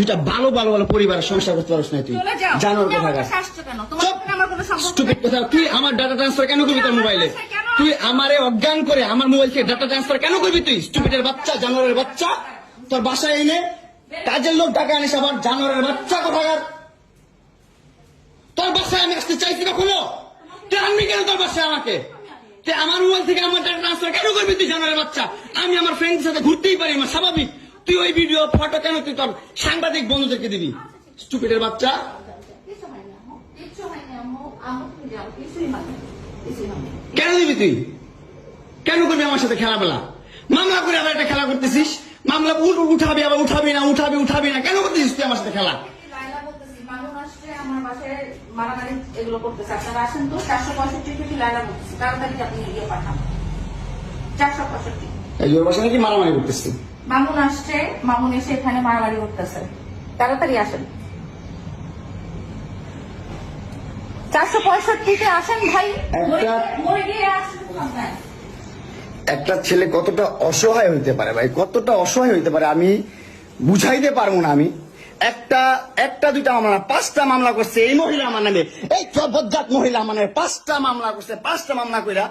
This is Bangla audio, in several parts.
দুইটা ভালো ভালো ভালো পরিবারের সংসার করতে পারছ না তুই জানোর কথা স্টুপিড কথা তুই আমার ডাটা ট্রান্সফার কেন করবি তোর মোবাইলে তুই আমারে অজ্ঞান করে আমার মোবাইল থেকে ডাটা ট্রান্সফার কেন করবি তুই স্টুপিডের বাচ্চা জানোয়ারের বাচ্চা তোর বাসায় এনে কাজের লোক টাকা আনিস আবার জানোয়ারের বাচ্চা কোথাকার তোর বাসায় আমি আসতে চাইছি কখনো তুই আনবি কেন তোর বাসায় আমাকে তুই আমার মোবাইল থেকে আমার ডাটা ট্রান্সফার কেন করবি তুই জানোয়ারের বাচ্চা আমি আমার ফ্রেন্ডের সাথে ঘুরতেই পারি আমার স্বাভাবিক তুই ওই ভিডিও ফটো কেন তুই তোর সাংবাদিক বন্ধুদেরকে দিবি স্টুপিডের বাচ্চা কেন দিবি তুই কেন করবি আমার সাথে খেলাবেলা মামলা করে আবার একটা খেলা করতেছিস মামলা উঠাবি আবার উঠাবি না কেন করতেছিস তুই আমার সাথে খেলা নাকি মারামারি করতেছি মামুন আসছে মামুন এসে এখানে মারামারি করতেছে তাড়াতাড়ি আসেন 465-তে আসেন ভাই একটা ছেলে কতটা অসহায় হইতে পারে ভাই কতটা অসহায় হইতে পারে আমি বুঝাইতে পারবো না আমি একটা দুইটা মামলা 5টা মামলা করছে এই মহিলা আমার নামে এই বজ্জাত মহিলা আমার নামে 5টা মামলা করছে 5টা মামলা কইরা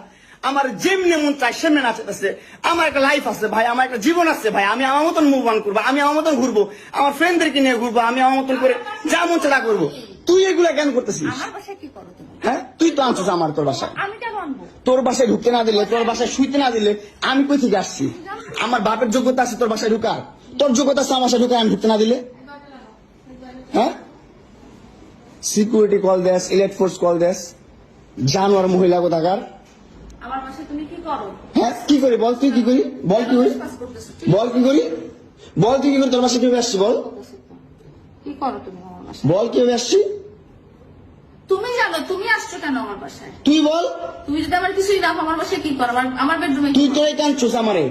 আমার যেমনি মন চাই সেমনি নাচতেছে আমার একটা লাইফ আছে ভাই আমার একটা জীবন আছে ভাই আমি আমার মতন মুভ অন করবো আমি আমার মতন ঘুরবো আমার ফ্রেন্ডদেরকে নিয়ে ঘুরবো আমি আমার মতন করে যা মন চাই করবো তুই এগুলা কেন করতেছিস হ্যাঁ তুই তো আনছিস আমার তোর বাসায় তোর বাসায় ঢুকতে না দিলে তোর বাসায় শুইতে না দিলে আমি কই থেকে আসছি আমার বাপের যোগ্যতা আছে তোর বাসায় ঢুকার তোর যোগ্যতা আছে আমার বাসায় ঢুকার আমি ঢুকতে না দিলে হ্যাঁ সিকিউরিটি কল দেস ইলেক্ট ফোর্স কল দেস জানোয়ার মহিলা কোথাকার আমার বাসায় তুমি কি করো হ্যাঁ কি করি বল তুই কি করি বল কি করি বল কি করি বল তুই কি করি তোর বাসায় কিভাবে আসছি বল কি করো তুমি আমার বাসায় বল কিভাবে আসছি তুমি জানো তুমি আসছো কেন আমার বাসায় তুই বল তুমি যদি আমার কিছুই রাখো আমার বাসায় কি করো আমার বেডরুমে তুই তোরাই কাঁদছিস আমারে